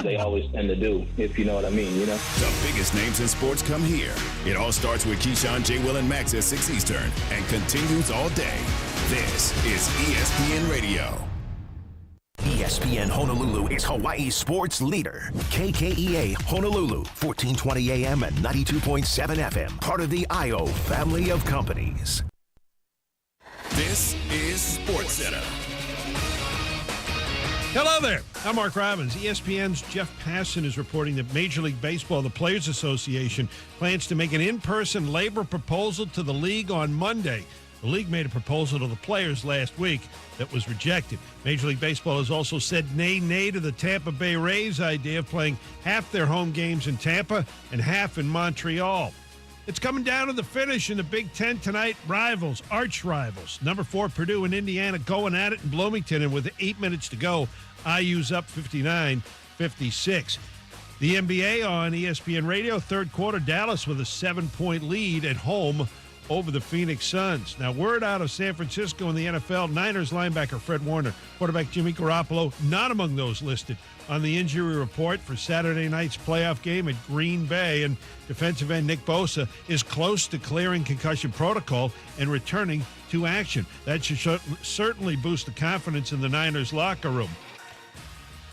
as they always tend to do, if you know what I mean, you know? The biggest names in sports come here. It all starts with Keyshawn, J. Will, and Max at 6 Eastern and continues all day. This is ESPN Radio. ESPN Honolulu is Hawaii's sports leader. KKEA Honolulu, 1420 AM and 92.7 FM. Part of the IO family of companies. This is SportsCenter. Hello there. I'm Mark Robbins. ESPN's Jeff Passan is reporting that Major League Baseball, the Players Association, plans to make an in-person labor proposal to the league on Monday. The league made a proposal to the players last week that was rejected. Major League Baseball has also said nay to the Tampa Bay Rays idea of playing half their home games in Tampa and half in Montreal. It's coming down to the finish in the Big Ten tonight. Rivals, arch rivals. Number 4, Purdue and Indiana going at it in Bloomington, and with 8 minutes to go, IU's up 59-56. The NBA on ESPN Radio, third quarter, Dallas with a 7-point lead at home over the Phoenix Suns. Now, word out of San Francisco in the NFL, Niners linebacker Fred Warner, quarterback Jimmy Garoppolo, not among those listed on the injury report for Saturday night's playoff game at Green Bay, and defensive end Nick Bosa is close to clearing concussion protocol and returning to action. That should certainly boost the confidence in the Niners locker room.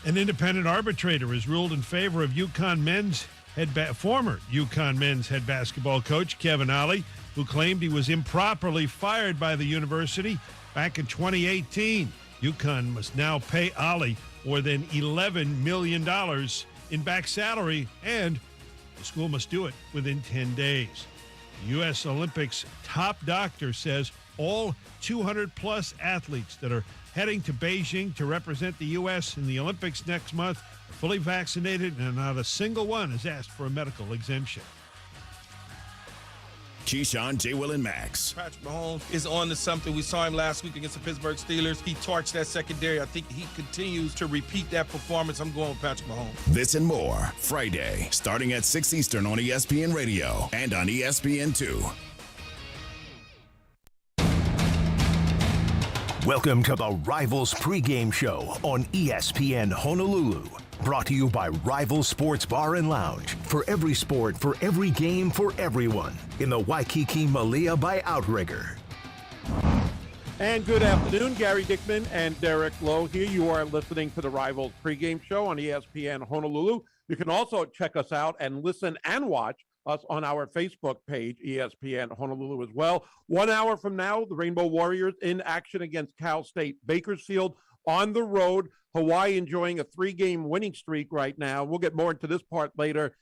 An independent arbitrator has ruled in favor of former UConn men's head basketball coach Kevin Ollie, who claimed he was improperly fired by the university back in 2018. UConn must now pay Ollie more than $11 million in back salary, and the school must do it within 10 days. The U.S. Olympics top doctor says all 200-plus athletes that are heading to Beijing to represent the U.S. in the Olympics next month are fully vaccinated, and not a single one has asked for a medical exemption. Keyshawn, J. Will, and Max. Patrick Mahomes is on to something. We saw him last week against the Pittsburgh Steelers. He torched that secondary. I think he continues to repeat that performance. I'm going with Patrick Mahomes. This and more, Friday, starting at 6 Eastern on ESPN Radio and on ESPN2. Welcome to the Rivals Pregame Show on ESPN Honolulu. Brought to you by Rivals Sports Bar and Lounge. For every sport, for every game, for everyone. In the Waikiki Malia by Outrigger. And good afternoon, Gary Dickman and Derrick Lowe here. You are listening to the Rivals Pregame Show on ESPN Honolulu. You can also check us out and listen and watch us on our Facebook page, ESPN Honolulu as well. 1 hour from now, the Rainbow Warriors in action against Cal State Bakersfield on the road. Hawaii enjoying a 3-game winning streak right now. We'll get more into this part later.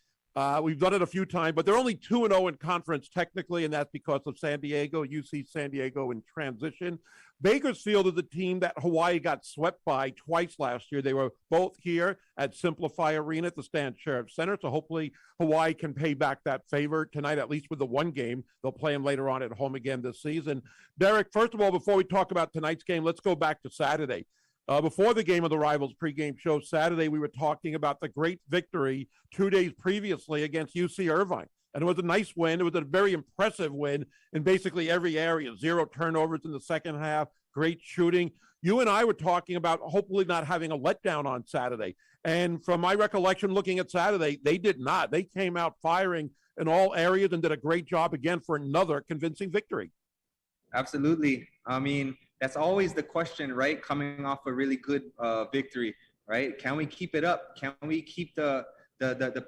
We've done it a few times, but they're only 2-0 in conference technically, and that's because of San Diego, UC San Diego in transition. Bakersfield is a team that Hawaii got swept by twice last year. They were both here at Simplify Arena at the Stan Sheriff Center, so hopefully Hawaii can pay back that favor tonight, at least with the one game. They'll play them later on at home again this season. Derrick, first of all, before we talk about tonight's game, let's go back to Saturday. Before the game of the Rivals Pregame Show Saturday, we were talking about the great victory 2 days previously against UC Irvine. And it was a nice win. It was a very impressive win in basically every area. 0 turnovers in the second half, great shooting. You and I were talking about hopefully not having a letdown on Saturday. And from my recollection looking at Saturday, they did not. They came out firing in all areas and did a great job again for another convincing victory. Absolutely. I mean, that's always the question, right? Coming off a really good victory, right? Can we keep it up? Can we keep the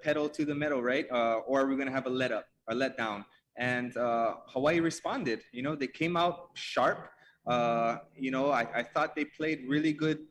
pedal to the metal, right? Or are we going to have a letdown? And Hawaii responded. You know, they came out sharp. I thought they played really good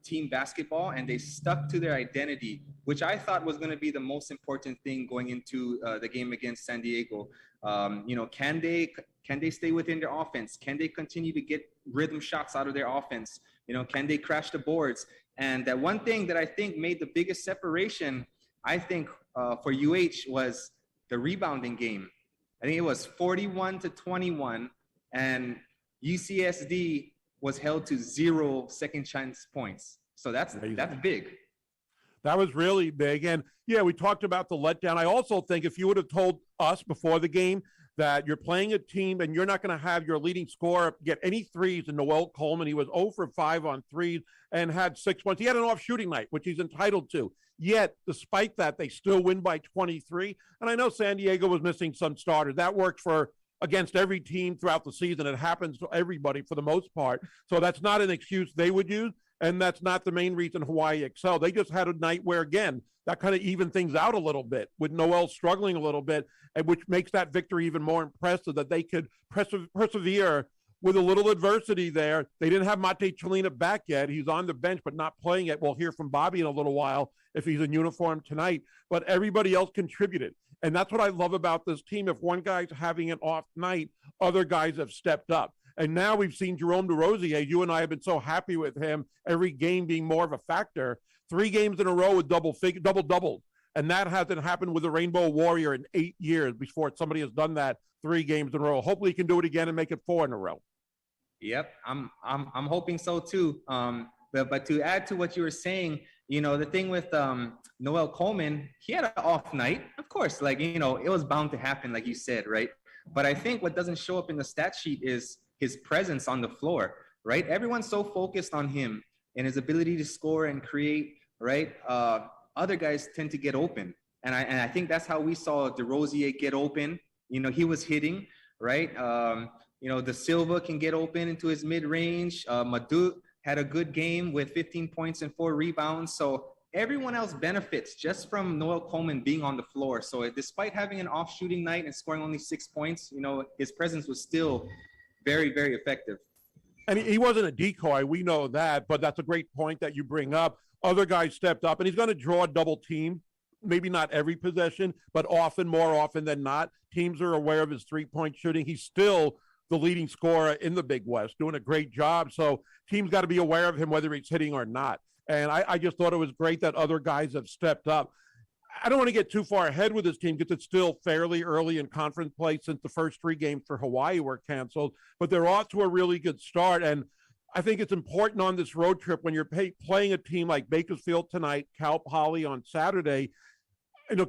team basketball, and they stuck to their identity, which I thought was going to be the most important thing going into the game against San Diego. Can they stay within their offense? Can they continue to get rhythm shots out of their offense? Can they crash the boards? And that one thing that I think made the biggest separation, I think, for UH was the rebounding game. I think it was 41-21, and UCSD was held to 0 second chance points. So that's big. That was really big. And, yeah, we talked about the letdown. I also think if you would have told us before the game that you're playing a team and you're not going to have your leading scorer get any threes. And Noel Coleman, he was 0 for 5 on threes and had 6 points. He had an off shooting night, which he's entitled to. Yet, despite that, they still win by 23. And I know San Diego was missing some starters. That worked for against every team throughout the season. It happens to everybody for the most part. So that's not an excuse they would use. And that's not the main reason Hawaii excelled. They just had a night where, again, that kind of evened things out a little bit with Noel struggling a little bit, and which makes that victory even more impressive that they could persevere with a little adversity there. They didn't have Mate Chelina back yet. He's on the bench, but not playing it. We'll hear from Bobby in a little while if he's in uniform tonight. But everybody else contributed. And that's what I love about this team. If one guy's having an off night, other guys have stepped up. And now we've seen Jerome DeRosier. You and I have been so happy with him, every game being more of a factor. 3 games in a row with double-doubles. And that hasn't happened with the Rainbow Warrior in 8 years before somebody has done that 3 games in a row. Hopefully he can do it again and make it 4 in a row. Yep, I'm hoping so too. But to add to what you were saying, the thing with Noel Coleman, he had an off night. Of course, it was bound to happen, like you said, right? But I think what doesn't show up in the stat sheet is his presence on the floor, right? Everyone's so focused on him and his ability to score and create, right? Other guys tend to get open. And I think that's how we saw DeRosier get open. He was hitting, right? De Silva can get open into his mid-range. Madut had a good game with 15 points and 4 rebounds. So everyone else benefits just from Noel Coleman being on the floor. So despite having an off shooting night and scoring only 6 points, his presence was still very, very effective. And he wasn't a decoy. We know that, but that's a great point that you bring up. Other guys stepped up, and he's going to draw a double team. Maybe not every possession, but more often than not. Teams are aware of his three-point shooting. He's still the leading scorer in the Big West, doing a great job. So teams got to be aware of him, whether he's hitting or not. And I just thought it was great that other guys have stepped up. I don't want to get too far ahead with this team because it's still fairly early in conference play since the first 3 games for Hawaii were canceled, but they're off to a really good start. And I think it's important on this road trip when you're playing a team like Bakersfield tonight, Cal Poly on Saturday.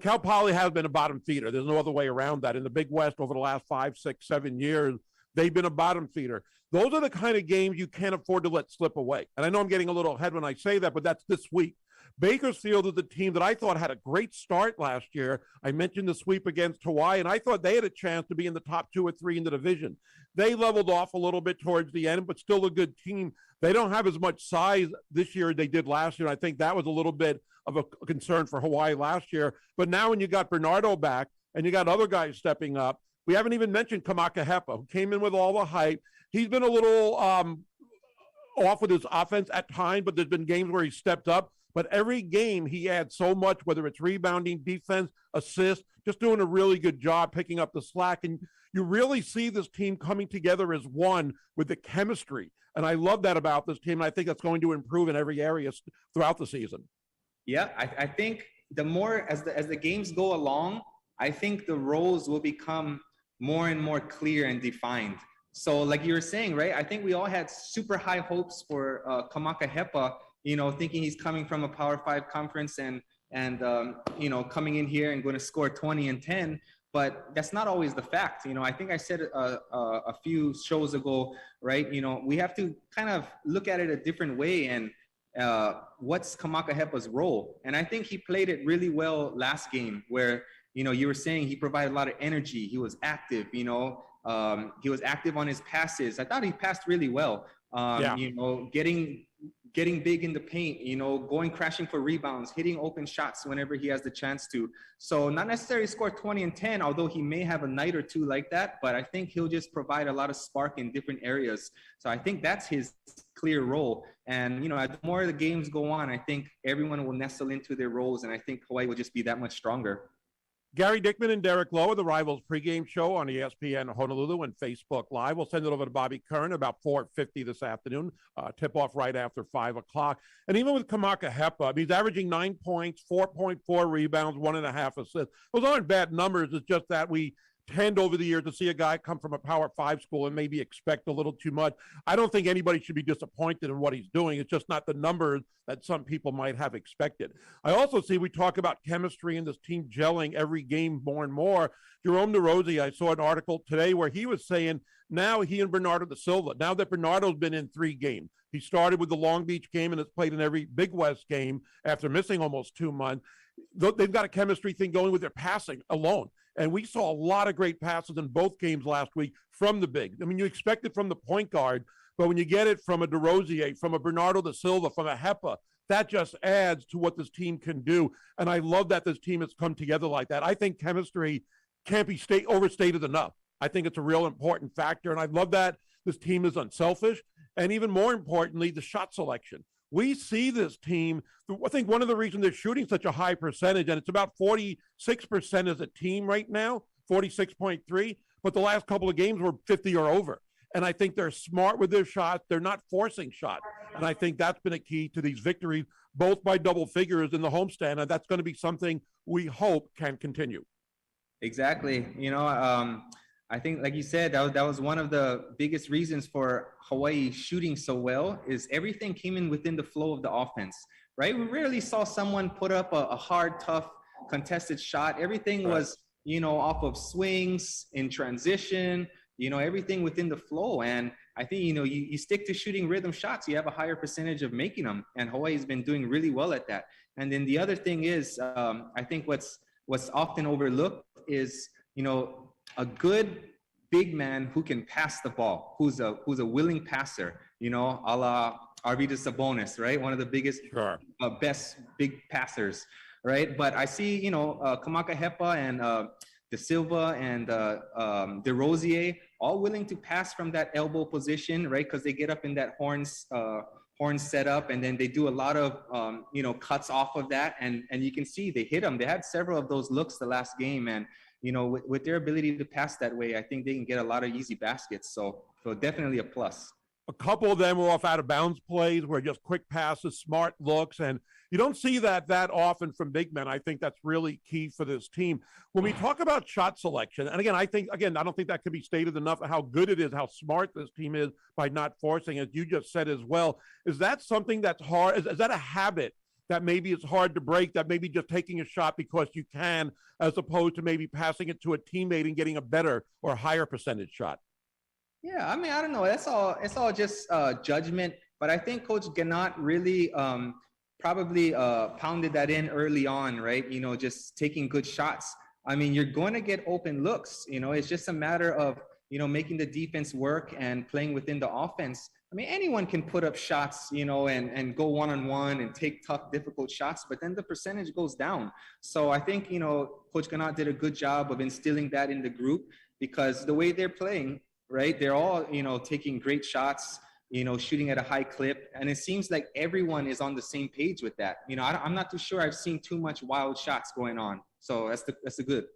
Cal Poly has been a bottom feeder. There's no other way around that. In the Big West over the last 5, 6, 7 years, they've been a bottom feeder. Those are the kind of games you can't afford to let slip away. And I know I'm getting a little ahead when I say that, but that's this week. Bakersfield is the team that I thought had a great start last year. I mentioned the sweep against Hawaii, and I thought they had a chance to be in the top 2 or 3 in the division. They leveled off a little bit towards the end, but still a good team. They don't have as much size this year as they did last year. I think that was a little bit of a concern for Hawaii last year. But now when you got Bernardo back and you got other guys stepping up, we haven't even mentioned Kamaka Hepa, who came in with all the hype. He's been a little off with his offense at times, but there's been games where he stepped up. But every game he adds so much, whether it's rebounding, defense, assist, just doing a really good job picking up the slack. And you really see this team coming together as one with the chemistry. And I love that about this team. And I think that's going to improve in every area throughout the season. Yeah, I think the more as the games go along, I think the roles will become more and more clear and defined. So like you were saying, right, I think we all had super high hopes for Kamaka Hepa, thinking he's coming from a Power 5 conference and coming in here and going to score 20 and 10. But that's not always the fact. I think I said a few shows ago, right? We have to kind of look at it a different way. And what's Kamaka Hepa's role? And I think he played it really well last game where, you were saying he provided a lot of energy. He was active, he was active on his passes. I thought he passed really well. Getting big in the paint, going crashing for rebounds, hitting open shots whenever he has the chance to. So not necessarily score 20 and 10, although he may have a night or two like that, but I think he'll just provide a lot of spark in different areas. So I think that's his clear role. And, as the more the games go on, I think everyone will nestle into their roles, and I think Hawaii will just be that much stronger. Gary Dickman and Derrick Lowe of the Rivals Pregame Show on ESPN Honolulu and Facebook Live. We'll send it over to Bobby Curran about 4:50 this afternoon. Tip-off right after 5 o'clock. And even with Kamaka Hepa, he's averaging 9 points, 4.4 rebounds, 1.5 assists. Those aren't bad numbers. It's just that we tend over the years to see a guy come from a Power 5 school and maybe expect a little too much. I don't think anybody should be disappointed in what he's doing. It's just not the numbers that some people might have expected. I also see we talk about chemistry and this team gelling every game more and more. Jerome DeRosie, I saw an article today where he was saying now he and Bernardo da Silva, now that Bernardo's been in 3 games, he started with the Long Beach game and has played in every Big West game after missing almost 2 months. They've got a chemistry thing going with their passing alone. And we saw a lot of great passes in both games last week from the big. I mean, you expect it from the point guard, but when you get it from a DeRozier, from a Bernardo da Silva, from a Hepa, that just adds to what this team can do. And I love that this team has come together like that. I think chemistry can't be overstated enough. I think it's a real important factor. And I love that this team is unselfish. And even more importantly, the shot selection. We see this team, I think one of the reasons they're shooting such a high percentage, and it's about 46% as a team right now, 46.3, but the last couple of games were 50 or over. And I think they're smart with their shots. They're not forcing shots. And I think that's been a key to these victories, both by double figures in the homestand. And that's going to be something we hope can continue. Exactly. I think, like you said, that was one of the biggest reasons for Hawaii shooting so well is everything came in within the flow of the offense, right? We rarely saw someone put up a hard, tough, contested shot. Everything was, off of swings, in transition, everything within the flow. And I think, you stick to shooting rhythm shots, you have a higher percentage of making them. And Hawaii's been doing really well at that. And then the other thing is, I think what's often overlooked is, a good big man who can pass the ball, who's a willing passer, a la Arvydas Sabonis, right? One of the biggest, best big passers, right? But I see, Kamaka Hepa and Da Silva and DeRozier all willing to pass from that elbow position, right? Because they get up in that horn setup, and then they do a lot of cuts off of that, and you can see they hit them. They had several of those looks the last game, and with their ability to pass that way, I think they can get a lot of easy baskets. So definitely a plus. A couple of them were off out of bounds plays where just quick passes, smart looks, and you don't see that often from big men. I think that's really key for this team. When we talk about shot selection, and I don't think that can be stated enough how good it is, how smart this team is by not forcing, as you just said as well. Is that something that's hard? Is that a habit that maybe it's hard to break, that maybe just taking a shot because you can, as opposed to maybe passing it to a teammate and getting a better or higher percentage shot? Yeah, I don't know. It's all just judgment. But I think Coach Gannat really probably pounded that in early on, right? Just taking good shots. You're going to get open looks. It's just a matter of, making the defense work and playing within the offense. Anyone can put up shots, and go one-on-one and take tough, difficult shots, but then the percentage goes down. So I think, Coach Gannat did a good job of instilling that in the group, because the way they're playing, right, they're all, taking great shots, shooting at a high clip. And it seems like everyone is on the same page with that. I'm not too sure I've seen too much wild shots going on. So that's the good.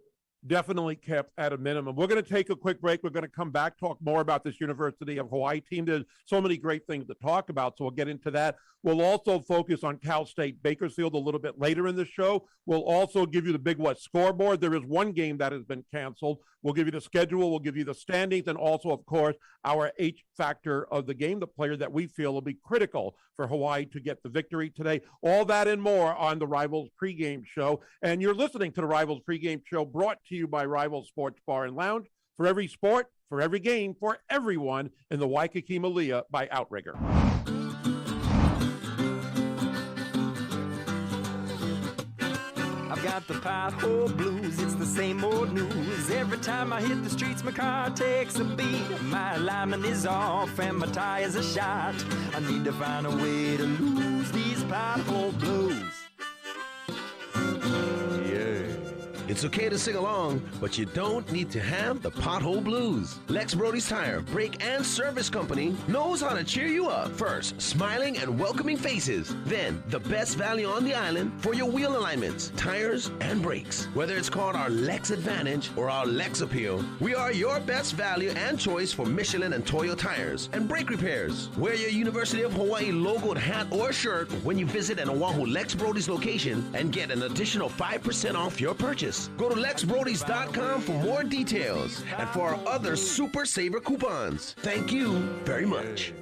Definitely kept at a minimum. We're going to take a quick break. We're going to come back, talk more about this University of Hawaii team. There's so many great things to talk about, so we'll get into that. We'll also focus on Cal State Bakersfield a little bit later in the show. We'll also give you the Big West scoreboard. There is one game that has been canceled. We'll give you the schedule. We'll give you the standings, and also, of course, our H factor of the game, the player that we feel will be critical for Hawaii to get the victory today. All that and more on the Rivals Pregame Show. And you're listening to the Rivals Pregame Show, brought to you by Rivals Sports Bar and Lounge. For every sport, for every game, for everyone in the Waikiki Malia by Outrigger. I've got the pothole blues, it's the same old news. Every time I hit the streets, my car takes a beat. My alignment is off and my tires are shot. I need to find a way to lose these pothole blues. It's okay to sing along, but you don't need to have the pothole blues. Lex Brody's Tire, Brake, and Service Company knows how to cheer you up. First, smiling and welcoming faces. Then, the best value on the island for your wheel alignments, tires, and brakes. Whether it's called our Lex Advantage or our Lex Appeal, we are your best value and choice for Michelin and Toyo tires and brake repairs. Wear your University of Hawaii logoed hat or shirt when you visit an Oahu Lex Brody's location and get an additional 5% off your purchase. Yes! Go to lexbrodys.com for more details and for our other Super Saver coupons. Thank you very much.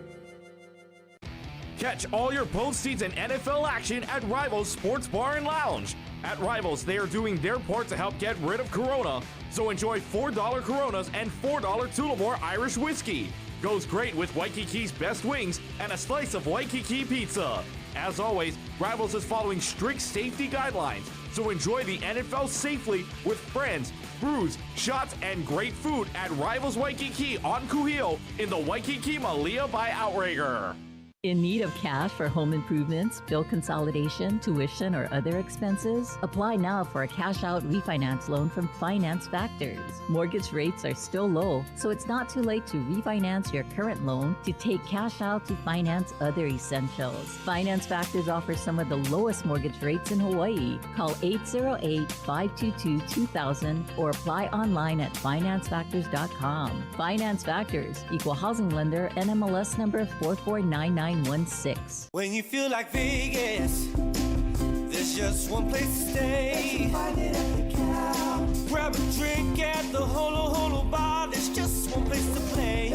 Catch all your postseason NFL action at Rivals Sports Bar and Lounge. At Rivals, they are doing their part to help get rid of Corona, so enjoy $4 Coronas and $4 Tullamore Irish Whiskey. Goes great with Waikiki's best wings and a slice of Waikiki pizza. As always, Rivals is following strict safety guidelines, so enjoy the NFL safely with friends, brews, shots, and great food at Rivals Waikiki on Kuhio in the Waikiki Malia by Outrigger. In need of cash for home improvements, bill consolidation, tuition, or other expenses? Apply now for a cash-out refinance loan from Finance Factors. Mortgage rates are still low, so it's not too late to refinance your current loan to take cash out to finance other essentials. Finance Factors offers some of the lowest mortgage rates in Hawaii. Call 808-522-2000 or apply online at financefactors.com. Finance Factors, equal housing lender, NMLS number 449916. When you feel like Vegas, there's just one place to stay. Grab a drink at the Holo Holo Bar. There's just one place to play.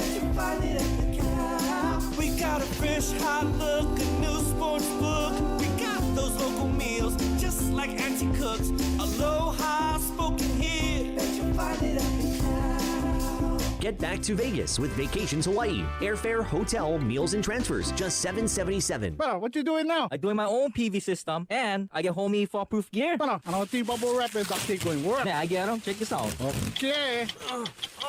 We got a fresh, hot look, a new sports book. We got those local meals, just like Auntie cooks. Aloha spoken here. Bet you find it at the Cal. Get back to Vegas with Vacations Hawaii. Airfare, hotel, meals, and transfers, just $777. Bro, what you doing now? I'm doing my own PV system, and I get homie fall-proof gear. Bro, ano bubble wrap is actually going to work. Yeah, I get them. Check this out. Okay.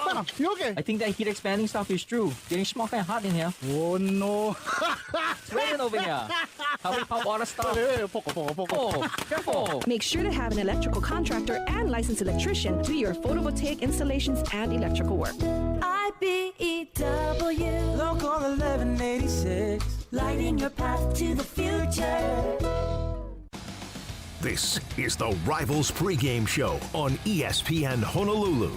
Bro, you okay? I think that heat expanding stuff is true. Getting small kind of hot in here. Oh, no. It's raining over here. How we pop all the stuff? Oh, careful. Make sure to have an electrical contractor and licensed electrician do your photovoltaic installations and electrical work. IBEW Local 1186, lighting your path to the future. This is the Rivals Pregame Show on ESPN Honolulu.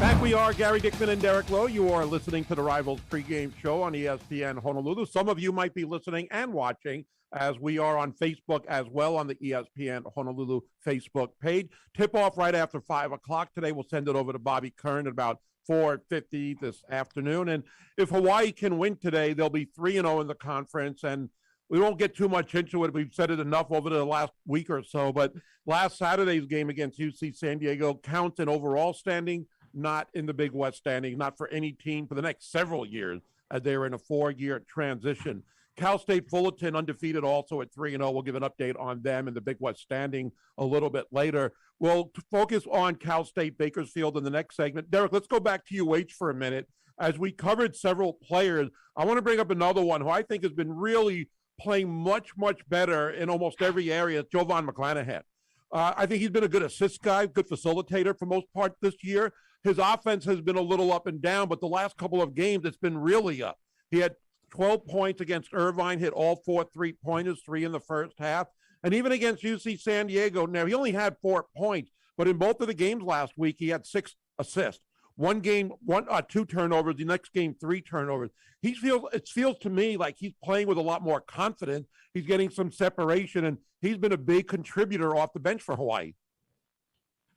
Back we are, Gary Dickman and Derrick Lowe. You are listening to the Rivals Pregame Show on ESPN Honolulu. Some of you might be listening and watching as we are on Facebook as well on the ESPN Honolulu Facebook page. Tip-off right after 5 o'clock today. We'll send it over to Bobby Kern at about 4:50 this afternoon. And if Hawaii can win today, they'll be 3-0 in the conference. And we won't get too much into it. We've said it enough over the last week or so. But last Saturday's game against UC San Diego counts in overall standing, not in the Big West standing, not for any team for the next several years as they're in a 4-year transition. Cal State Fullerton undefeated also at 3-0. We'll give an update on them in the Big West standing a little bit later. We'll focus on Cal State Bakersfield in the next segment. Derrick, let's go back to UH for a minute. As we covered several players, I want to bring up another one who I think has been really playing much, much better in almost every area, Jovan Mcclanahan. I think he's been a good assist guy, good facilitator for most part this year. His offense has been a little up and down, but the last couple of games, it's been really up. He had 12 points against Irvine, hit all 4 3-pointers, 3 in the first half. And even against UC San Diego, now he only had 4 points, but in both of the games last week, he had 6 assists. One game, 2 turnovers, the next game, 3 turnovers. It feels to me like he's playing with a lot more confidence. He's getting some separation, and he's been a big contributor off the bench for Hawaii.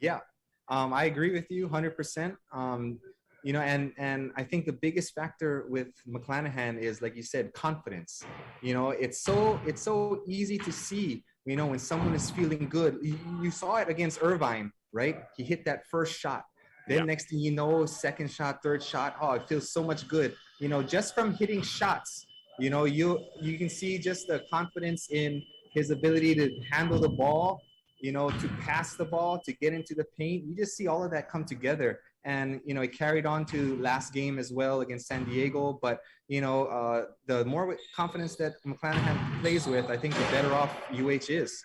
Yeah, I agree with you 100%. You know, and I think the biggest factor with Mcclanahan is, like you said, confidence. You know, it's so easy to see, you know, when someone is feeling good. You saw it against Irvine, right? He hit that first shot. Then next thing you know, second shot, third shot. Oh, it feels so much good. You know, just from hitting shots, you know, you can see just the confidence in his ability to handle the ball, you know, to pass the ball, to get into the paint. You just see all of that come together. And, you know, it carried on to last game as well against San Diego. But, you know, the more confidence that Mcclanahan plays with, I think the better off UH is.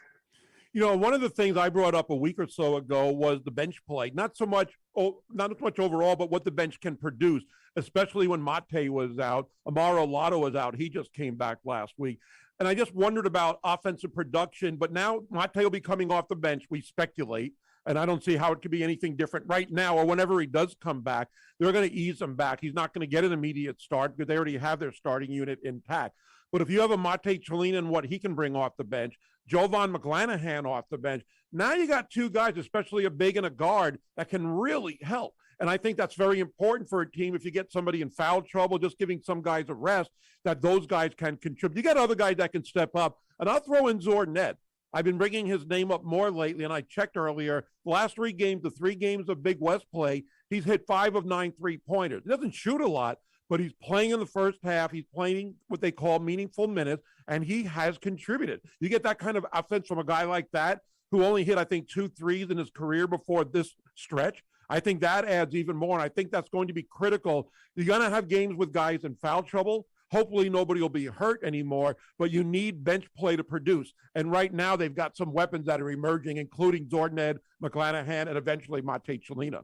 You know, one of the things I brought up a week or so ago was the bench play. Not so much overall, but what the bench can produce, especially when Mate was out. Amaro Lotto was out. He just came back last week. And I just wondered about offensive production. But now Mate will be coming off the bench, we speculate. And I don't see how it could be anything different right now or whenever he does come back. They're going to ease him back. He's not going to get an immediate start because they already have their starting unit intact. But if you have a Mate Chelina and what he can bring off the bench, Jovan Mcclanahan off the bench, now you got two guys, especially a big and a guard, that can really help. And I think that's very important for a team. If you get somebody in foul trouble, just giving some guys a rest, that those guys can contribute. You got other guys that can step up. And I'll throw in Zor Ned. I've been bringing his name up more lately, and I checked earlier. The last 3 games, the 3 games of Big West play, he's hit 5 of 9 3-pointers. He doesn't shoot a lot, but he's playing in the first half. He's playing what they call meaningful minutes, and he has contributed. You get that kind of offense from a guy like that, who only hit, I think, 2 threes in his career before this stretch. I think that adds even more, and I think that's going to be critical. You're going to have games with guys in foul trouble. Hopefully nobody will be hurt anymore, but you need bench play to produce. And right now they've got some weapons that are emerging, including Zorned, Mcclanahan, and eventually Mate Chelina.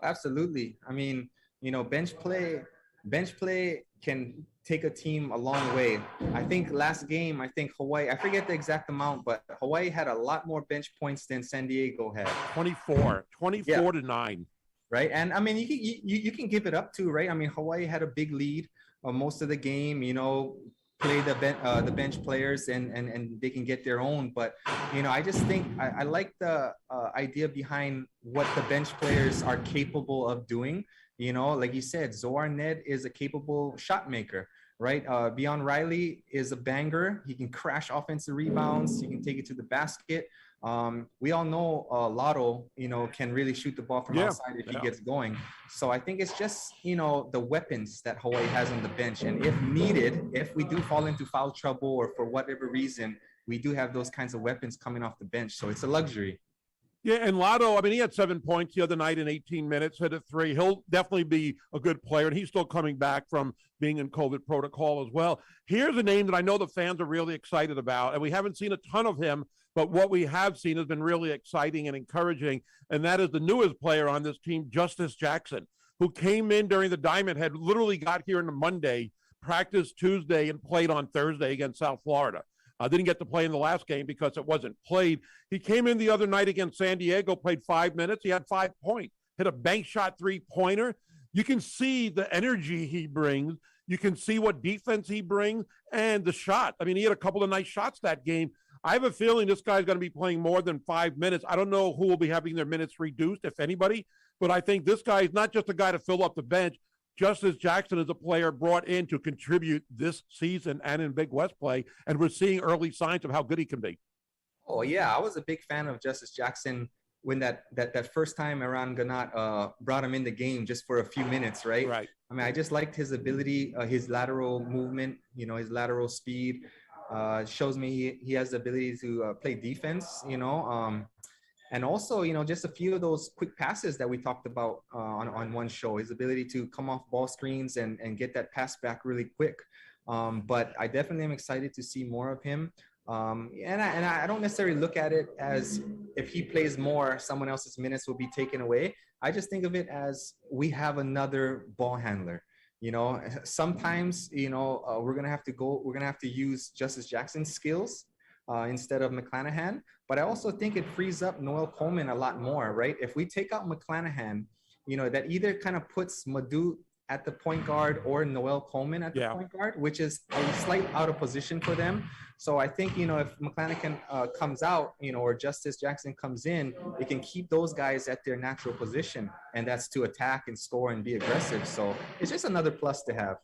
Absolutely. I mean, bench play can take a team a long way. I think last game, Hawaii, I forget the exact amount, but Hawaii had a lot more bench points than San Diego had. 24 to 9. Right. And I mean, you can give it up too, right? I mean, Hawaii had a big lead most of the game, play the bench players and they can get their own. But, I just think I like the idea behind what the bench players are capable of doing. Like you said, Zohar Ned is a capable shot maker, right? Beyond Riley is a banger. He can crash offensive rebounds. He can take it to the basket. We all know Lotto, can really shoot the ball from outside if he gets going. So I think it's just, the weapons that Hawaii has on the bench. And if needed, if we do fall into foul trouble or for whatever reason, we do have those kinds of weapons coming off the bench. So it's a luxury. Yeah, and Lotto, I mean, he had 7 points the other night in 18 minutes, hit a 3. He'll definitely be a good player, and he's still coming back from being in COVID protocol as well. Here's a name that I know the fans are really excited about, and we haven't seen a ton of him, but what we have seen has been really exciting and encouraging, and that is the newest player on this team, Justice Jackson, who came in during the Diamond Head, literally got here on a Monday, practiced Tuesday, and played on Thursday against South Florida. Didn't get to play in the last game because it wasn't played. He came in the other night against San Diego, played 5 minutes. He had 5 points, hit a bank shot 3-pointer. You can see the energy he brings. You can see what defense he brings and the shot. I mean, he had a couple of nice shots that game. I have a feeling this guy's going to be playing more than 5 minutes. I don't know who will be having their minutes reduced, if anybody, but I think this guy is not just a guy to fill up the bench. Justice Jackson is a player brought in to contribute this season and in Big West play, and we're seeing early signs of how good he can be. Oh, yeah. I was a big fan of Justice Jackson when that first time around Ganat brought him in the game just for a few minutes, right? Right. I mean, I just liked his ability, his lateral movement, his lateral speed. Shows me he has the ability to play defense, and also, just a few of those quick passes that we talked about on one show, his ability to come off ball screens and get that pass back really quick. But I definitely am excited to see more of him. And I don't necessarily look at it as if he plays more, someone else's minutes will be taken away. I just think of it as we have another ball handler. Sometimes, we're going to have to use Justice Jackson's skills instead of Mcclanahan. But I also think it frees up Noel Coleman a lot more, right? If we take out Mcclanahan, that either kind of puts Madut at the point guard or Noel Coleman at the point guard, which is a slight out of position for them. So I think, if Mcclanahan comes out, or Justice Jackson comes in, it can keep those guys at their natural position, and that's to attack and score and be aggressive. So it's just another plus to have.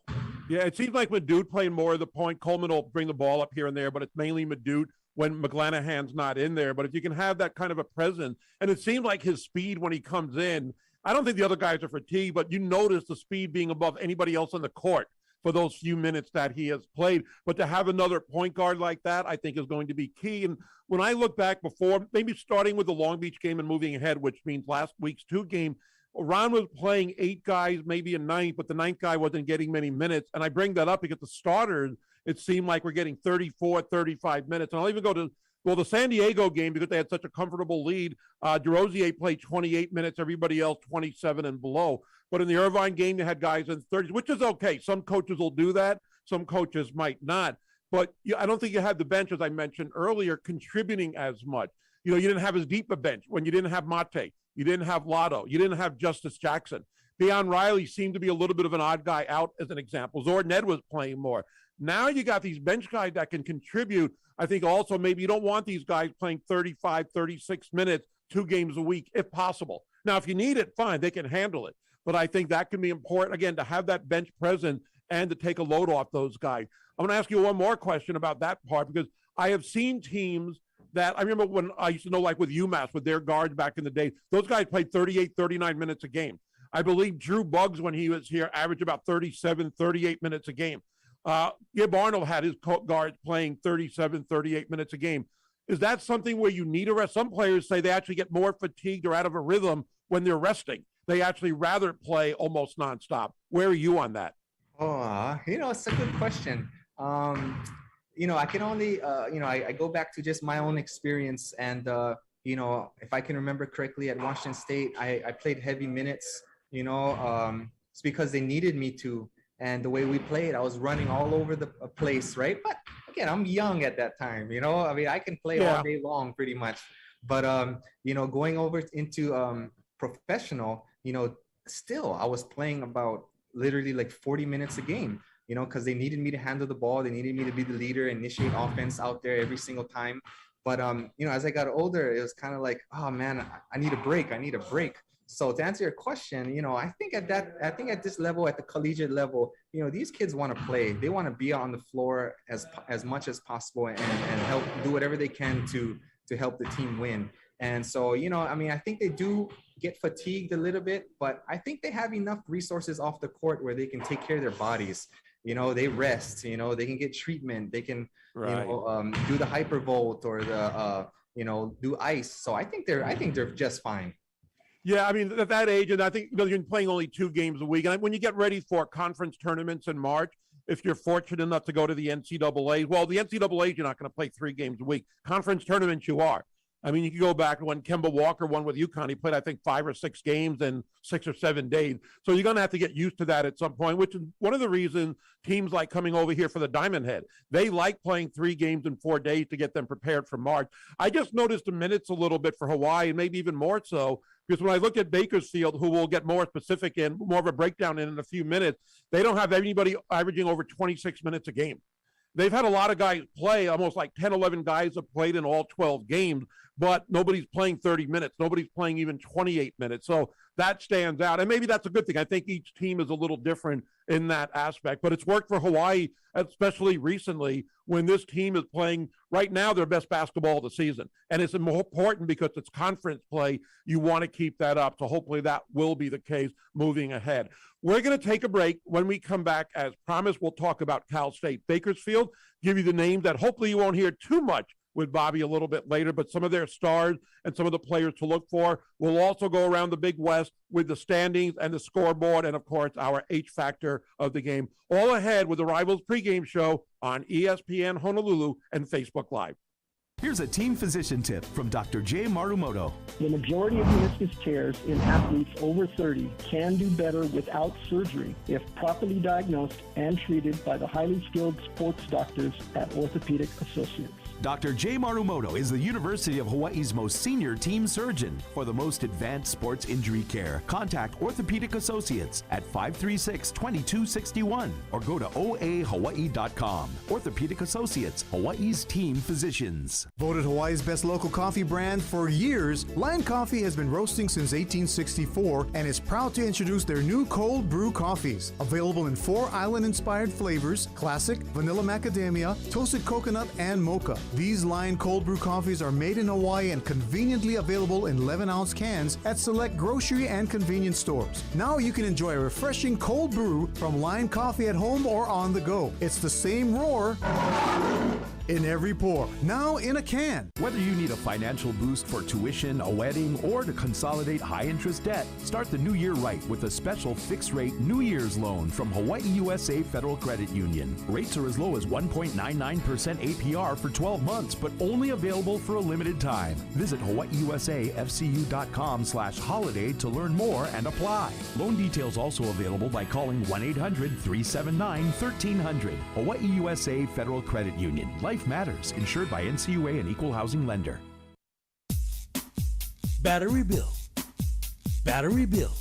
Yeah, it seems like Madut playing more of the point. Coleman will bring the ball up here and there, but it's mainly Madut when Mcclanahan's not in there. But if you can have that kind of a presence, and it seemed like his speed when he comes in, I don't think the other guys are fatigued, but you notice the speed being above anybody else on the court for those few minutes that he has played. But to have another point guard like that, I think is going to be key. And when I look back before, maybe starting with the Long Beach game and moving ahead, which means last week's 2 game, Ron was playing 8 guys, maybe a 9th, but the 9th guy wasn't getting many minutes. And I bring that up because the starters, it seemed like we're getting 34, 35 minutes. And I'll even go to the San Diego game because they had such a comfortable lead. DeRosier played 28 minutes, everybody else 27 and below. But in the Irvine game, you had guys in 30s, which is okay. Some coaches will do that. Some coaches might not. But I don't think you had the bench, as I mentioned earlier, contributing as much. You didn't have as deep a bench when you didn't have Mate. You didn't have Lotto. You didn't have Justice Jackson. Deion Riley seemed to be a little bit of an odd guy out, as an example. Zord Ned was playing more. Now you got these bench guys that can contribute. I think also maybe you don't want these guys playing 35, 36 minutes, 2 games a week, if possible. Now, if you need it, fine, they can handle it. But I think that can be important, again, to have that bench present and to take a load off those guys. I'm going to ask you one more question about that part, because I have seen teams that I remember when I used to know, like with UMass, with their guards back in the day, those guys played 38, 39 minutes a game. I believe Drew Buggs, when he was here, averaged about 37, 38 minutes a game. Gib Arnold had his guards playing 37, 38 minutes a game. Is that something where you need a rest? Some players say they actually get more fatigued or out of a rhythm when they're resting. They actually rather play almost nonstop. Where are you on that? Oh, it's a good question. I can only, I go back to just my own experience. And, if I can remember correctly, at Washington State, I played heavy minutes, it's because they needed me to. And the way we played, I was running all over the place, right? But again, I'm young at that time, I can play all day long pretty much. But, going over into professional, still I was playing about literally like 40 minutes a game, because they needed me to handle the ball. They needed me to be the leader, initiate offense out there every single time. But, as I got older, it was kind of like, oh man, I need a break. So to answer your question, I think at this level, at the collegiate level, these kids want to play. They want to be on the floor as much as possible and help do whatever they can to help the team win. And so, I think they do get fatigued a little bit, but I think they have enough resources off the court where they can take care of their bodies. They rest, they can get treatment. They can, do the hypervolt or the, do ice. So I think they're just fine. Yeah, at that age, and I think you're playing only 2 games a week. And when you get ready for conference tournaments in March, if you're fortunate enough to go to the NCAA, well, the NCAA, you're not going to play 3 games a week. Conference tournaments, you are. You can go back to when Kemba Walker won with UConn. He played, I think, 5 or 6 games in 6 or 7 days. So you're going to have to get used to that at some point, which is one of the reasons teams like coming over here for the Diamond Head. They like playing 3 games in 4 days to get them prepared for March. I just noticed the minutes a little bit for Hawaii, and maybe even more so, because when I look at Bakersfield, who will get more specific in, more of a breakdown in a few minutes, they don't have anybody averaging over 26 minutes a game. They've had a lot of guys play, almost like 10, 11 guys have played in all 12 games, but nobody's playing 30 minutes. Nobody's playing even 28 minutes. So that stands out. And maybe that's a good thing. I think each team is a little different in that aspect, but it's worked for Hawaii, especially recently when this team is playing right now their best basketball of the season. And it's important because it's conference play. You want to keep that up. So hopefully that will be the case moving ahead. We're going to take a break. When we come back, as promised, we'll talk about Cal State Bakersfield, give you the names that hopefully you won't hear too much with Bobby a little bit later, but some of their stars and some of the players to look for. We'll also go around the Big West with the standings and the scoreboard and, of course, our H factor of the game. All ahead with the Rivals Pregame Show on ESPN Honolulu and Facebook Live. Here's a team physician tip from Dr. Jay Marumoto. The majority of meniscus tears in athletes over 30 can do better without surgery if properly diagnosed and treated by the highly skilled sports doctors at Orthopedic Associates. Dr. Jay Marumoto is the University of Hawaii's most senior team surgeon. For the most advanced sports injury care, contact Orthopedic Associates at 536-2261 or go to oahawaii.com. Orthopedic Associates, Hawaii's team physicians. Voted Hawaii's best local coffee brand for years, Lion Coffee has been roasting since 1864 and is proud to introduce their new cold brew coffees. Available in 4 island-inspired flavors: classic, vanilla macadamia, toasted coconut, and mocha. These Lion cold brew coffees are made in Hawaii and conveniently available in 11-ounce cans at select grocery and convenience stores. Now you can enjoy a refreshing cold brew from Lion Coffee at home or on the go. It's the same roar in every pour, now in a can. Whether you need a financial boost for tuition, a wedding, or to consolidate high-interest debt, start the new year right with a special fixed-rate New Year's loan from Hawaii USA Federal Credit Union. Rates are as low as 1.99% APR for 12 months, but only available for a limited time. Visit hawaiiusafcu.com/holiday to learn more and apply. Loan details also available by calling 1-800-379-1300. Hawaii USA Federal Credit Union. Life matters. Insured by NCUA and Equal Housing Lender. Battery bill. Battery bill.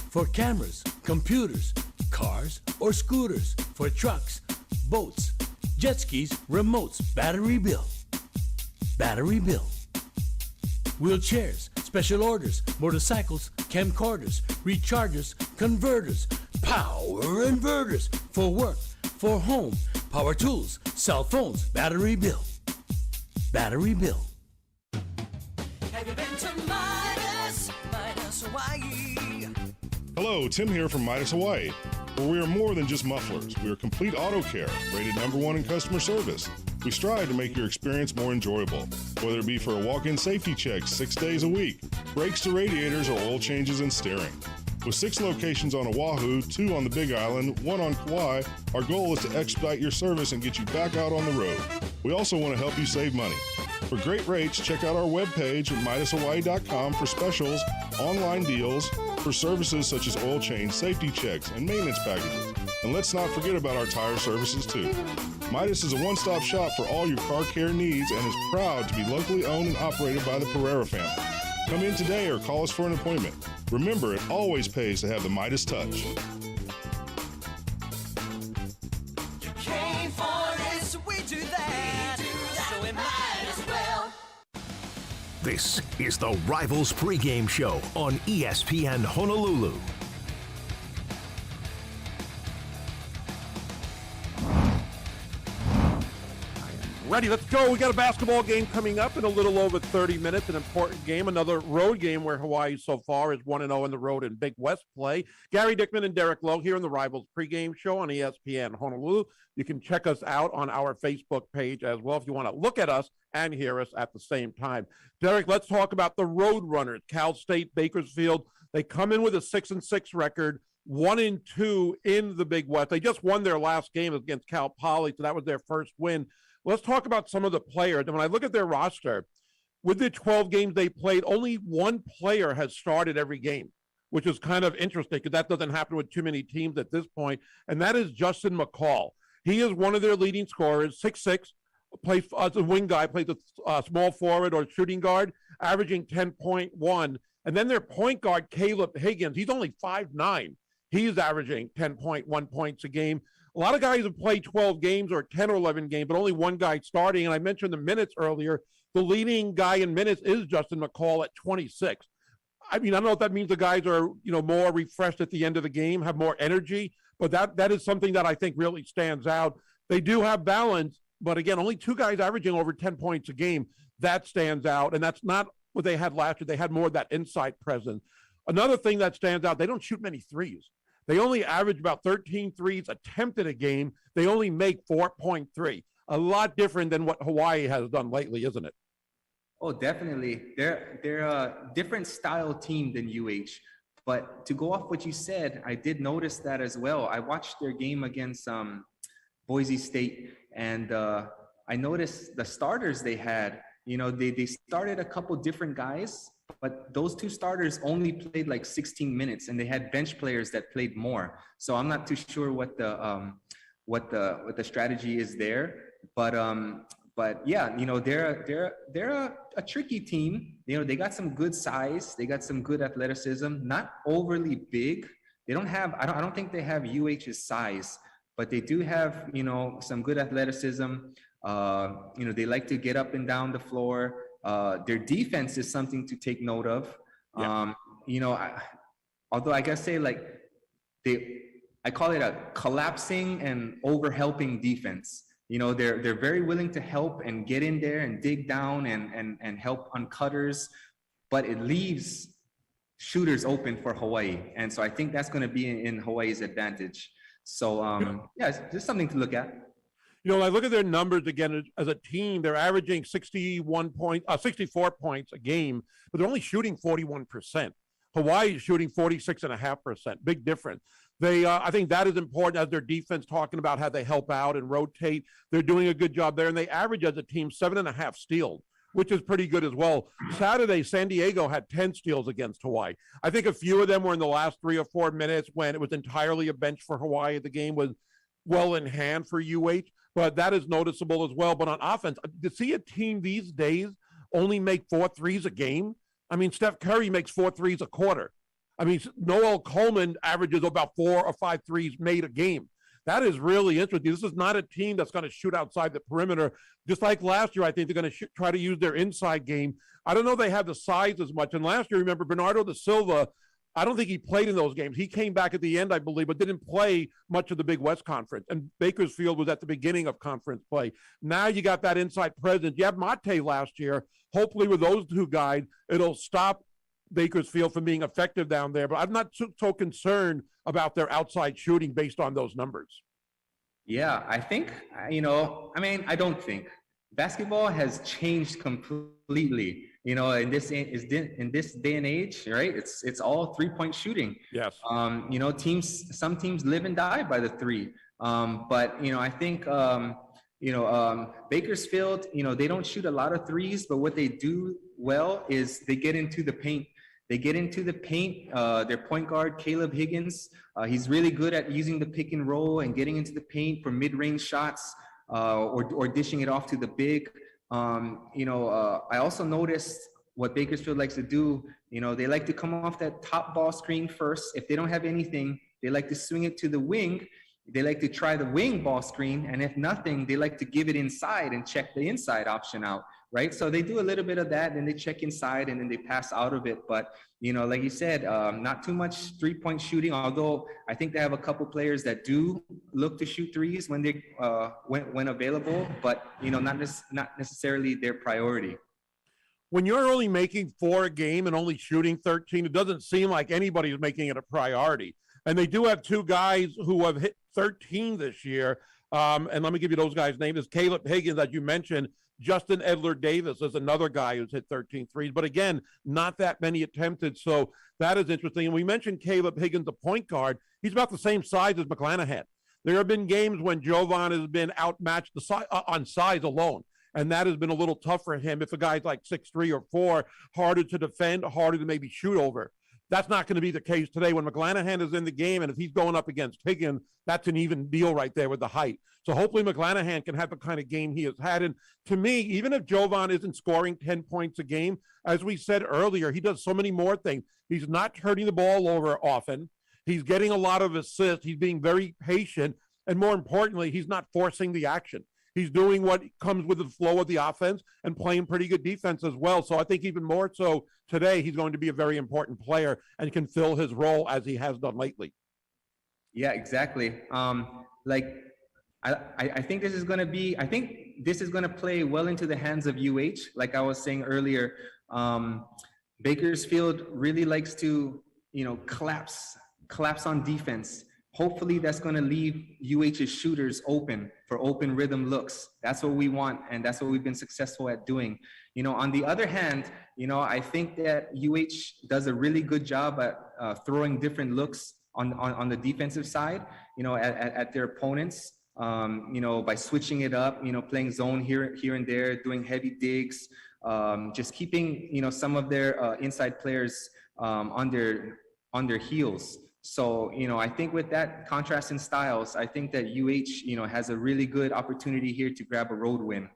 For cameras, computers, cars, or scooters. For trucks, boats, jet skis, remotes, battery built. Battery built. Wheelchairs, special orders, motorcycles, camcorders, rechargers, converters, power inverters, for work, for home, power tools, cell phones, battery built. Battery built. Have you been to Midas Hawaii? Hello, Tim here from Midas Hawaii, where we are more than just mufflers. We are complete auto care, rated #1 in customer service. We strive to make your experience more enjoyable, whether it be for a walk-in safety check 6 days a week, brakes to radiators, or oil changes and steering. With 6 locations on Oahu, 2 on the Big Island, 1 on Kauai, our goal is to expedite your service and get you back out on the road. We also want to help you save money. For great rates, check out our webpage at MidasHawaii.com for specials, online deals, for services such as oil change, safety checks, and maintenance packages. And let's not forget about our tire services too. Midas is a one-stop shop for all your car care needs and is proud to be locally owned and operated by the Pereira family. Come in today or call us for an appointment. Remember, it always pays to have the Midas touch. You came for it, so we do that. So we might as well. This is the Rivals Pregame Show on ESPN Honolulu. Ready, let's go. We got a basketball game coming up in a little over 30 minutes, an important game, another road game where Hawaii so far is 1-0 on the road in Big West play. Gary Dickman and Derrick Lowe here on the Rivals Pregame Show on ESPN Honolulu. You can check us out on our Facebook page as well if you want to look at us and hear us at the same time. Derrick, let's talk about the roadrunners, Cal State Bakersfield. They come in with a 6-6 record, 1-2 in the Big West. They just won their last game against Cal Poly, so that was their first win. Let's talk about some of the players. And when I look at their roster, with the 12 games they played, only one player has started every game, which is kind of interesting because that doesn't happen with too many teams at this point, and that is Justin Mccall. He is one of their leading scorers, 6'6", plays as a wing guy, plays a small forward or shooting guard, averaging 10.1. And then their point guard, Caleb Higgins, he's only 5'9". He's averaging 10.1 points a game. A lot of guys have played 12 games or 10 or 11 games, but only one guy starting. And I mentioned the minutes earlier. The leading guy in minutes is Justin Mccall at 26. I mean, I don't know if that means the guys are, more refreshed at the end of the game, have more energy, but that is something that I think really stands out. They do have balance, but again, only 2 guys averaging over 10 points a game. That stands out, and that's not what they had last year. They had more of that inside presence. Another thing that stands out, they don't shoot many threes. They only average about 13 threes attempted a game. They only make 4.3. A lot different than what Hawaii has done lately, isn't it? Oh, definitely. They're a different style team than UH. But to go off what you said, I did notice that as well. I watched their game against Boise State, and I noticed the starters they had. They started a couple different guys, but those 2 starters only played like 16 minutes, and they had bench players that played more. So I'm not too sure what the strategy is there. But yeah, they're a tricky team. They got some good size, they got some good athleticism, not overly big. They don't have, I don't think they have UH's size, but they do have, some good athleticism. They like to get up and down the floor. Their defense is something to take note of. Yeah. Although I gotta say, I call it a collapsing and over-helping defense. They're very willing to help and get in there and dig down and help on cutters, but it leaves shooters open for Hawaii. And so I think that's going to be in Hawaii's advantage. So, yeah, it's just something to look at. I look at their numbers again as a team. They're averaging 64 points a game, but they're only shooting 41%. Hawaii is shooting 46.5%. Big difference. I think that is important as their defense, talking about how they help out and rotate. They're doing a good job there, and they average as a team 7.5 steals, which is pretty good as well. Saturday, San Diego had 10 steals against Hawaii. I think a few of them were in the last 3 or 4 minutes when it was entirely a bench for Hawaii. The game was well in hand for UH, but that is noticeable as well. But on offense, to see a team these days only make 4 threes a game, I mean, Steph Curry makes 4 threes a quarter. I mean, Noel Coleman averages about 4 or 5 threes made a game. That is really interesting. This is not a team that's going to shoot outside the perimeter. Just like last year, I think they're going to try to use their inside game. I don't know if they have the size as much. And last year, remember, Bernardo da Silva, I don't think he played in those games. He came back at the end, I believe, but didn't play much of the Big West Conference. And Bakersfield was at the beginning of conference play. Now you got that inside presence. You have Mate last year. Hopefully with those two guys, it'll stop Bakersfield from being effective down there. But I'm not so concerned about their outside shooting based on those numbers. Yeah, I think, I don't think. Basketball has changed completely. In this day and age, right? It's all 3-point shooting. Yes. Some teams live and die by the three. But I think Bakersfield, they don't shoot a lot of threes, but what they do well is they get into the paint. Their point guard, Caleb Higgins, he's really good at using the pick and roll and getting into the paint for mid-range shots or dishing it off to the big. I also noticed what Bakersfield likes to do. They like to come off that top ball screen first. If they don't have anything, they like to swing it to the wing. They like to try the wing ball screen. And if nothing, they like to give it inside and check the inside option out, right? So they do a little bit of that, and they check inside, and then they pass out of it. But, like you said, not too much 3-point shooting, although I think they have a couple players that do look to shoot threes when they when available, but, not necessarily their priority. When you're only making 4 a game and only shooting 13, it doesn't seem like anybody is making it a priority. And they do have 2 guys who have hit 13 this year. And let me give you those guys' names. It's Caleb Higgins, as you mentioned. Justin Edler-Davis is another guy who's hit 13 threes. But again, not that many attempted. So that is interesting. And we mentioned Caleb Higgins, the point guard. He's about the same size as Mcclanahan. There have been games when Jovan has been outmatched on size alone. And that has been a little tough for him. If a guy's like 6'3" or 4, harder to defend, harder to maybe shoot over. That's not going to be the case today when Mcclanahan is in the game, and if he's going up against Higgins, that's an even deal right there with the height. So hopefully Mcclanahan can have the kind of game he has had. And to me, even if Jovan isn't scoring 10 points a game, as we said earlier, he does so many more things. He's not turning the ball over often. He's getting a lot of assists. He's being very patient. And more importantly, he's not forcing the action. He's doing what comes with the flow of the offense and playing pretty good defense as well. So I think even more so today, he's going to be a very important player and can fill his role as he has done lately. Yeah, exactly. I think this is going to play well into the hands of UH. Like I was saying earlier, Bakersfield really likes to, collapse on defense. Hopefully that's going to leave UH's shooters open for open rhythm looks. That's what we want, and that's what we've been successful at doing. On the other hand, I think that UH does a really good job at throwing different looks on the defensive side, at their opponents, by switching it up, playing zone here and there, doing heavy digs, just keeping, some of their inside players on their heels. So, I think with that contrast in styles, I think that UH, has a really good opportunity here to grab a road win.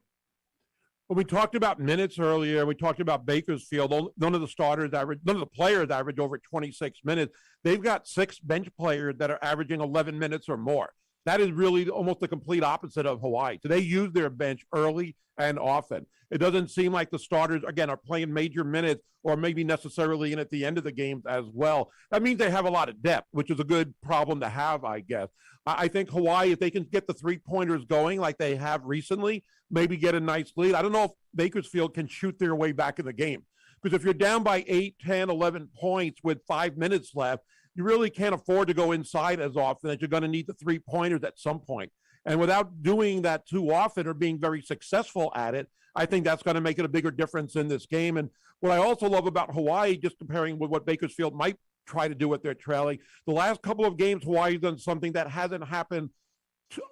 Well, we talked about minutes earlier. We talked about Bakersfield. None of the players average over 26 minutes. They've got 6 bench players that are averaging 11 minutes or more. That is really almost the complete opposite of Hawaii. So they use their bench early and often. It doesn't seem like the starters, again, are playing major minutes or maybe necessarily in at the end of the games as well. That means they have a lot of depth, which is a good problem to have, I guess. I think Hawaii, if they can get the 3-pointers going like they have recently, maybe get a nice lead. I don't know if Bakersfield can shoot their way back in the game. Because if you're down by 8, 10, 11 points with 5 minutes left, you really can't afford to go inside as often that you're going to need the 3-pointers at some point. And without doing that too often or being very successful at it, I think that's going to make it a bigger difference in this game. And what I also love about Hawaii, just comparing with what Bakersfield might try to do if they're trailing, the last couple of games, Hawaii's done something that hasn't happened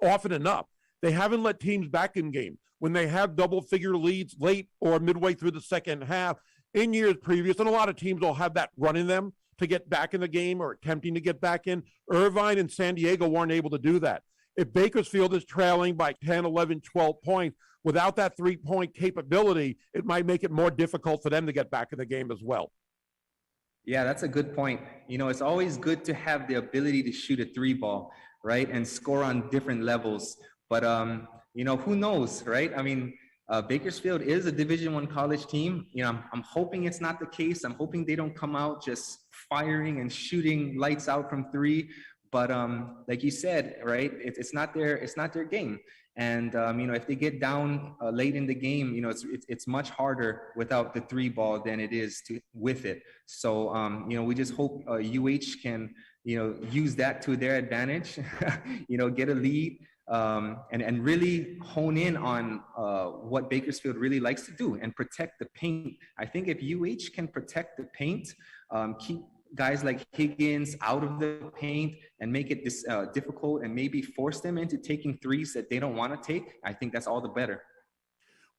often enough. They haven't let teams back in game. When they have double-figure leads late or midway through the second half, in years previous, and a lot of teams will have that run in them to get back in the game or attempting to get back in. Irvine and San Diego weren't able to do that. If Bakersfield is trailing by 10, 11, 12 points, without that 3-point capability, it might make it more difficult for them to get back in the game as well. Yeah, that's a good point. It's always good to have the ability to shoot a 3 ball. right, and score on different levels. But who knows, right? I mean, Bakersfield is a Division I college team. I'm hoping it's not the case. I'm hoping they don't come out just firing and shooting lights out from three. But like you said, right, it's not their game. And if they get down late in the game, it's much harder without the three ball than it is with it. So we just hope UH can use that to their advantage, get a lead. And really hone in on what Bakersfield really likes to do and protect the paint. I think if UH can protect the paint, keep guys like Higgins out of the paint and make it difficult and maybe force them into taking threes that they don't want to take, I think that's all the better.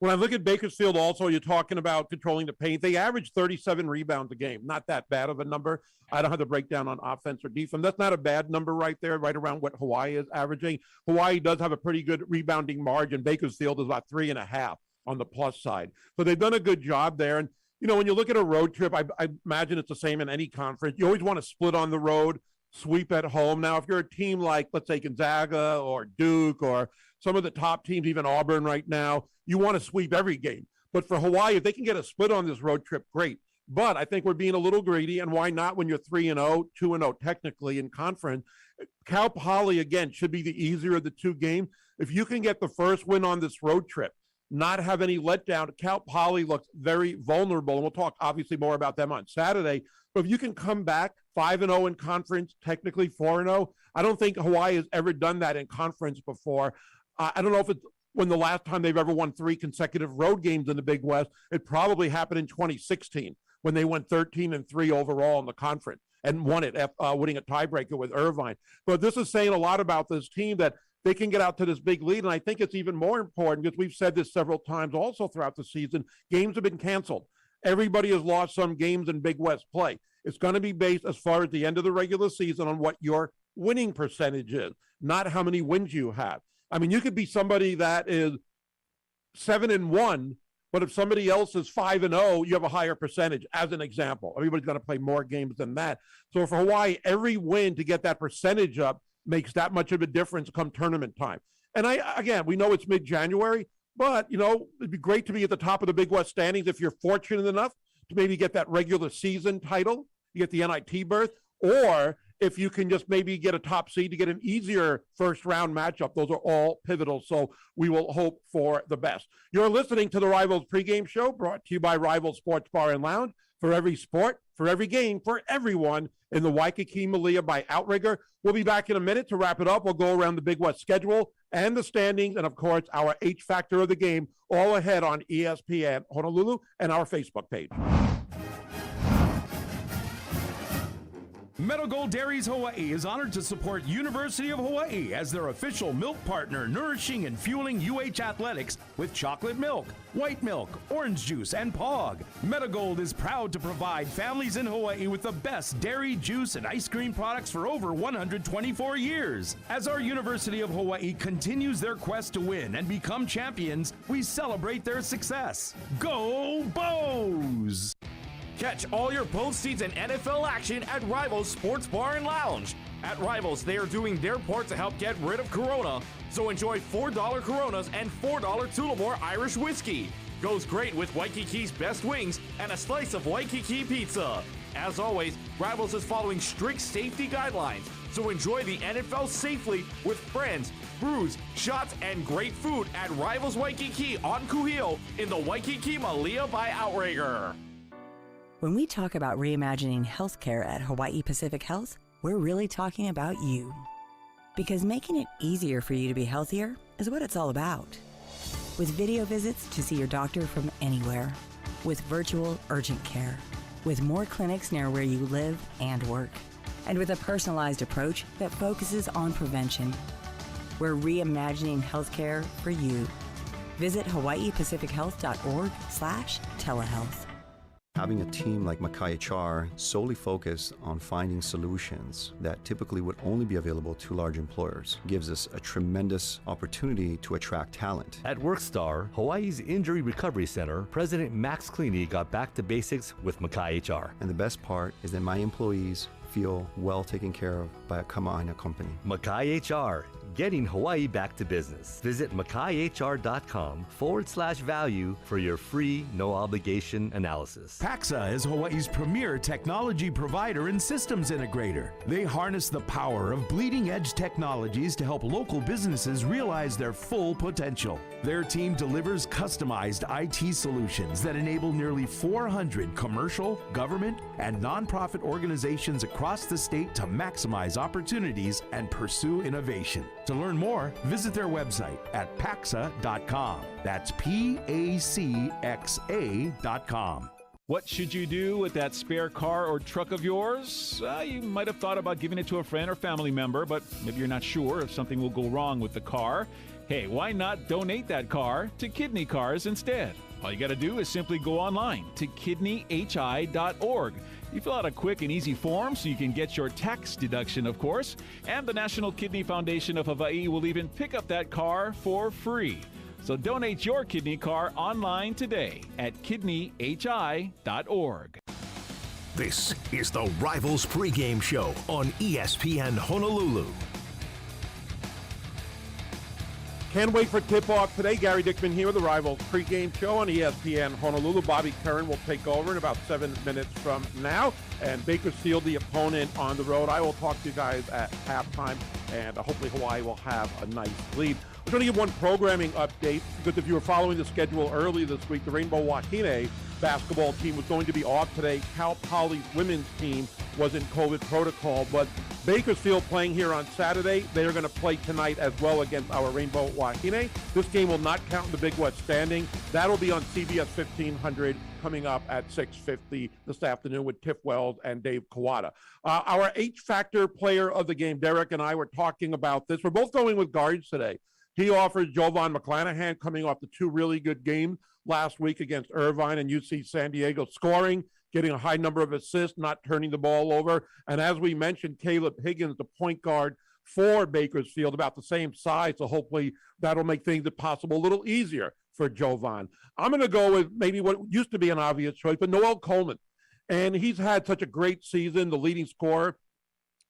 When I look at Bakersfield also, you're talking about controlling the paint. They average 37 rebounds a game. Not that bad of a number. I don't have the breakdown on offense or defense. That's not a bad number right there, right around what Hawaii is averaging. Hawaii does have a pretty good rebounding margin. Bakersfield is about 3.5 on the plus side. So they've done a good job there. And, when you look at a road trip, I imagine it's the same in any conference. You always want to split on the road, sweep at home. Now, if you're a team like, let's say, Gonzaga or Duke or some of the top teams, even Auburn right now, you want to sweep every game. But for Hawaii, if they can get a split on this road trip, great. But I think we're being a little greedy, and why not when you're 3-0, 2-0 technically in conference? Cal Poly, again, should be the easier of the two games. If you can get the first win on this road trip, not have any letdown, Cal Poly looks very vulnerable, and we'll talk obviously more about them on Saturday. But if you can come back 5-0 in conference, technically 4-0, I don't think Hawaii has ever done that in conference before. I don't know if it's when the last time they've ever won 3 consecutive road games in the Big West. It probably happened in 2016 when they went 13-3 overall in the conference and won it, winning a tiebreaker with Irvine. But this is saying a lot about this team, that they can get out to this big lead. And I think it's even more important because we've said this several times also throughout the season. Games have been canceled. Everybody has lost some games in Big West play. It's going to be based as far as the end of the regular season on what your winning percentage is, not how many wins you have. I mean, you could be somebody that is 7-1, but if somebody else is 5-0, you have a higher percentage, as an example. Everybody's going to play more games than that. So for Hawaii, every win to get that percentage up makes that much of a difference come tournament time. And again, we know it's mid-January, but, it'd be great to be at the top of the Big West standings if you're fortunate enough to maybe get that regular season title, you get the NIT berth, or if you can just maybe get a top seed to get an easier first-round matchup. Those are all pivotal, so we will hope for the best. You're listening to the Rivals Pregame Show, brought to you by Rivals Sports Bar and Lounge. For every sport, for every game, for everyone in the Waikiki Malia by Outrigger. We'll be back in a minute to wrap it up. We'll go around the Big West schedule and the standings, and, of course, our H factor of the game, all ahead on ESPN Honolulu and our Facebook page. Meadow Gold Dairies Hawaii is honored to support University of Hawaii as their official milk partner, nourishing and fueling UH athletics with chocolate milk, white milk, orange juice, and POG. Meadow Gold is proud to provide families in Hawaii with the best dairy, juice, and ice cream products for over 124 years. As our University of Hawaii continues their quest to win and become champions, we celebrate their success. Go Bows! Catch all your postseason NFL action at Rivals Sports Bar and Lounge. At Rivals, they are doing their part to help get rid of Corona, so enjoy $4 Coronas and $4 Tullamore Irish Whiskey. Goes great with Waikiki's best wings and a slice of Waikiki pizza. As always, Rivals is following strict safety guidelines, so enjoy the NFL safely with friends, brews, shots, and great food at Rivals Waikiki on Kuhio in the Waikiki Malia by Outrigger. When we talk about reimagining healthcare at Hawaii Pacific Health, we're really talking about you. Because making it easier for you to be healthier is what it's all about. With video visits to see your doctor from anywhere. With virtual urgent care. With more clinics near where you live and work. And with a personalized approach that focuses on prevention. We're reimagining healthcare for you. Visit hawaiipacifichealth.org/telehealth. Having a team like Mccall HR solely focused on finding solutions that typically would only be available to large employers gives us a tremendous opportunity to attract talent. At Workstar, Hawaii's Injury Recovery Center, President Max Cleaney got back to basics with Mccall HR. And the best part is that my employees feel well taken care of by a Kama'aina company. Mackay HR, getting Hawaii back to business. Visit mackayhr.com/value for your free, no obligation analysis. Paxa is Hawaii's premier technology provider and systems integrator. They harness the power of bleeding-edge technologies to help local businesses realize their full potential. Their team delivers customized IT solutions that enable nearly 400 commercial, government, and nonprofit organizations across the state to maximize opportunities and pursue innovation. To learn more, visit their website at paxa.com. That's PACXA.com. What should you do with that spare car or truck of yours? You might have thought about giving it to a friend or family member, but maybe you're not sure if something will go wrong with the car. Hey, why not donate that car to Kidney Cars instead? All you got to do is simply go online to kidneyhi.org. You fill out a quick and easy form so you can get your tax deduction, of course, and the National Kidney Foundation of Hawaii will even pick up that car for free. So donate your kidney car online today at kidneyhi.org. This is the Rivals Pregame Show on ESPN Honolulu. Can't wait for tip-off today. Gary Dickman here with the Rivals Pregame Show on ESPN Honolulu. Bobby Curran will take over in about 7 minutes from now. And Bakersfield, the opponent on the road. I will talk to you guys at halftime, and hopefully Hawaii will have a nice lead. We're going to give one programming update, because if you were following the schedule early this week, the Rainbow Wahine basketball team was going to be off today. Cal Poly's women's team was in COVID protocol, but Bakersfield playing here on Saturday. They are going to play tonight as well against our Rainbow Wahine. This game will not count in the Big West standing. That'll be on CBS 1500 coming up at 6:50 this afternoon with Tiff Wells and Dave Kawada. Our H-factor player of the game, Derrick, and I were talking about this. We're both going with guards today. He offers Jovan Mcclanahan, coming off the two really good games last week against Irvine and UC San Diego, scoring, getting a high number of assists, not turning the ball over. And as we mentioned, Caleb Higgins, the point guard for Bakersfield, about the same size. So hopefully that'll make things, if possible, a little easier for Jovan. I'm going to go with maybe what used to be an obvious choice, but Noel Coleman. And he's had such a great season, the leading scorer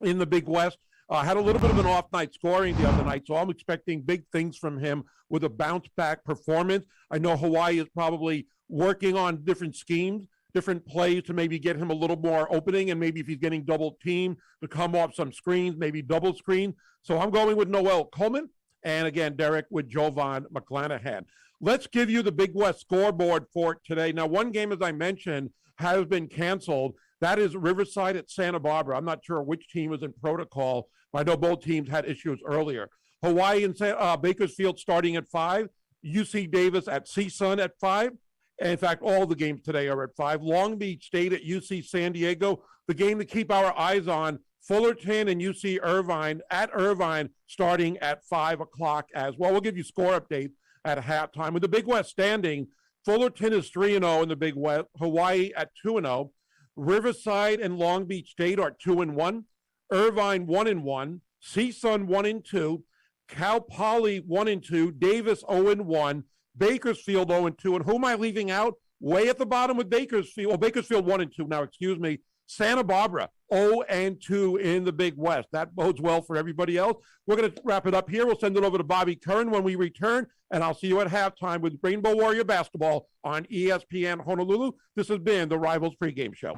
in the Big West. Had a little bit of an off night scoring the other night, so I'm expecting big things from him with a bounce-back performance. I know Hawaii is probably working on different schemes, different plays to maybe get him a little more opening, and maybe if he's getting double-teamed to come off some screens, maybe double screen. So I'm going with Noel Coleman, and again, Derrick with Jovan Mcclanahan. Let's give you the Big West scoreboard for today. Now, one game, as I mentioned, has been canceled. That is Riverside at Santa Barbara. I'm not sure which team was in protocol, but I know both teams had issues earlier. Hawaii and Bakersfield starting at 5. UC Davis at CSUN at 5. And in fact, all the games today are at 5. Long Beach State at UC San Diego. The game to keep our eyes on, Fullerton and UC Irvine at Irvine starting at 5 o'clock as well. We'll give you score updates at halftime. With the Big West standing, Fullerton is 3-0 in the Big West. Hawaii at 2-0. Riverside and Long Beach State are 2-1. Irvine 1-1. CSUN 1-2. Cal Poly 1-2. Davis 0-1. Bakersfield 0-2. And who am I leaving out? Way at the bottom with Bakersfield. Well, Bakersfield 1-2 now, excuse me. Santa Barbara 0-2 in the Big West. That bodes well for everybody else. We're going to wrap it up here. We'll send it over to Bobby Curran when we return, and I'll see you at halftime with Rainbow Warrior Basketball on ESPN Honolulu. This has been the Rivals Pregame Show.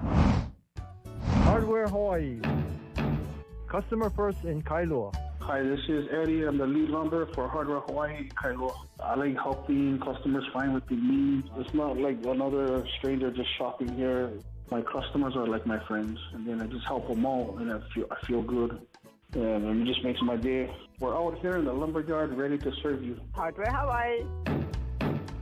Hardware Hawaii. Customer first in Kailua. Hi, this is Eddie. I'm the lead lumber for Hardware Hawaii in Kailua. I like helping customers find what they need. It's not like another stranger just shopping here. My customers are like my friends, and then I just help them out, and I feel good, and it just makes my day. We're out here in the lumberyard ready to serve you. Hardware Hawaii.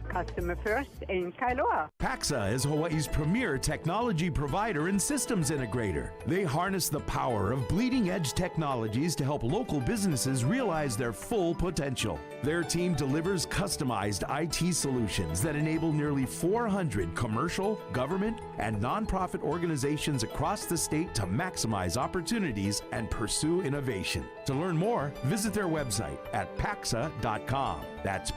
Customer first in Kailua. Paxa is Hawaii's premier technology provider and systems integrator. They harness the power of bleeding-edge technologies to help local businesses realize their full potential. Their team delivers customized IT solutions that enable nearly 400 commercial, government, and nonprofit organizations across the state to maximize opportunities and pursue innovation. To learn more, visit their website at paxa.com. That's